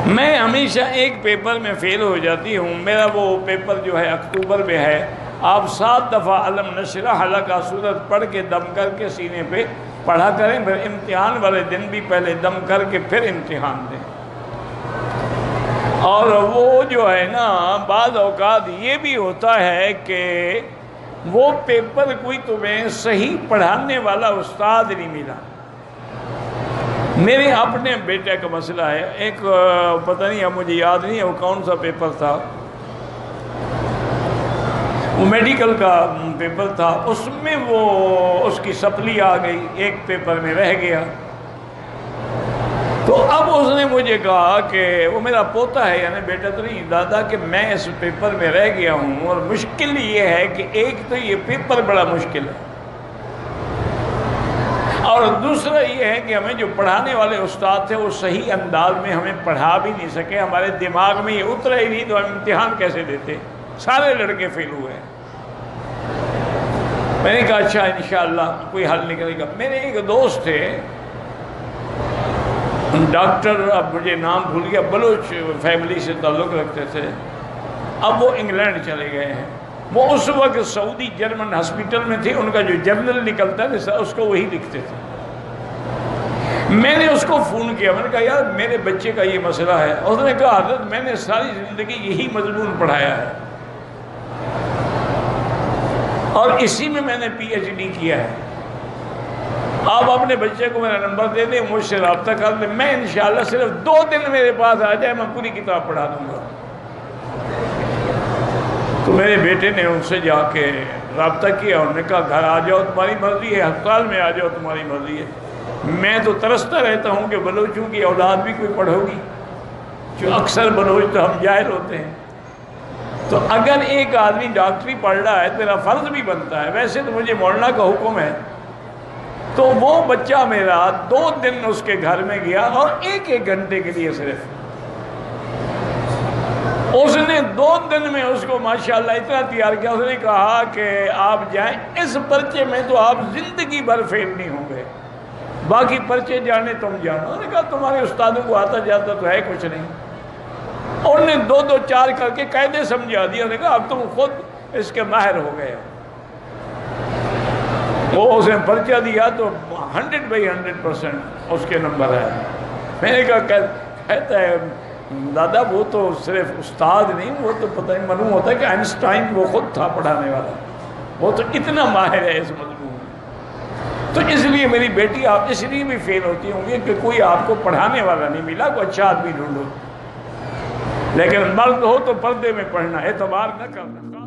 میں ہمیشہ ایک پیپر میں فیل ہو جاتی ہوں. میرا وہ پیپر جو ہے اکتوبر میں ہے. آپ 7 دفعہ علم نشرح کا سورت پڑھ کے دم کر کے سینے پہ پڑھا کریں، پھر امتحان والے دن بھی پہلے دم کر کے پھر امتحان دیں. اور وہ جو ہے نا بعض اوقات یہ بھی ہوتا ہے کہ وہ پیپر کوئی تمہیں صحیح پڑھانے والا استاد نہیں ملا. میرے اپنے بیٹے کا مسئلہ ہے. ایک پتہ نہیں، اب مجھے یاد نہیں ہے وہ کون سا پیپر تھا، وہ میڈیکل کا پیپر تھا. اس میں وہ اس کی سپلی آ گئی، ایک پیپر میں رہ گیا. تو اب اس نے مجھے کہا کہ وہ میرا پوتا ہے، یعنی بیٹا تو نہیں، دادا، کہ میں اس پیپر میں رہ گیا ہوں اور مشکل یہ ہے کہ ایک تو یہ پیپر بڑا مشکل ہے، اور دوسرا یہ ہے کہ ہمیں جو پڑھانے والے استاد تھے وہ صحیح انداز میں ہمیں پڑھا بھی نہیں سکے. ہمارے دماغ میں یہ اترا ہی نہیں تو ہم امتحان کیسے دیتے. سارے لڑکے فیل ہوئے. میں نے کہا اچھا انشاءاللہ کوئی حل نکلے گا. میرے ایک دوست تھے ڈاکٹر، اب مجھے نام بھول گیا، بلوچ فیملی سے تعلق رکھتے تھے. اب وہ انگلینڈ چلے گئے ہیں. وہ اس وقت سعودی جرمن ہاسپٹل میں تھے. ان کا جو جرنل نکلتا ہے اس کو وہی لکھتے تھے. میں نے اس کو فون کیا، میں نے کہا یار میرے بچے کا یہ مسئلہ ہے. اس نے کہا حضرت میں نے ساری زندگی یہی مضمون پڑھایا ہے اور اسی میں نے پی ایچ ڈی کیا ہے. آپ اپنے بچے کو میرا نمبر دے دیں، مجھ سے رابطہ کر لیں، میں انشاءاللہ صرف 2 دن میرے پاس آ جائے میں پوری کتاب پڑھا دوں گا. تو میرے بیٹے نے ان سے جا کے رابطہ کیا. انہوں نے کہا گھر آ جاؤ تمہاری مرضی ہے، ہسپتال میں آ جاؤ تمہاری مرضی ہے. میں تو ترستا رہتا ہوں کہ بلوچوں کی اولاد بھی کوئی پڑھو گی، جو اکثر بلوچ تو ہم جاہل ہوتے ہیں. تو اگر ایک آدمی ڈاکٹری پڑھ رہا ہے میرا فرض بھی بنتا ہے، ویسے تو مجھے مولانا کا حکم ہے. تو وہ بچہ میرا 2 دن اس کے گھر میں گیا اور 1 گھنٹے کے لیے صرف. اس نے 2 دن میں اس کو ماشاءاللہ اتنا تیار کیا. اس نے کہا کہ آپ جائیں، اس پرچے میں تو آپ زندگی بھر فیل نہیں ہوں گے، باقی پرچے جانے تم جانو. انہوں نے کہا تمہارے استادوں کو آتا جاتا تو ہے کچھ نہیں. انہوں نے 2 4 کر کے قاعدے سمجھا دیا. انہوں نے کہا اب تم خود اس کے ماہر ہو گئے ہو. وہ اس نے پرچہ دیا تو 100% اس کے نمبر ہے. میں نے کہا کہتا ہے دادا وہ تو صرف استاد نہیں، وہ تو پتہ نہیں معلوم ہوتا ہے کہ آئنسٹائن وہ خود تھا پڑھانے والا، وہ تو اتنا ماہر ہے اس مضمون میں. تو اس لیے میری بیٹی آپ اس لیے بھی فیل ہوتی ہوں گی کہ کوئی آپ کو پڑھانے والا نہیں ملا. کوئی اچھا آدمی ڈھونڈو. لیکن مرد ہو تو پردے میں پڑھنا، اعتبار نہ کرنا.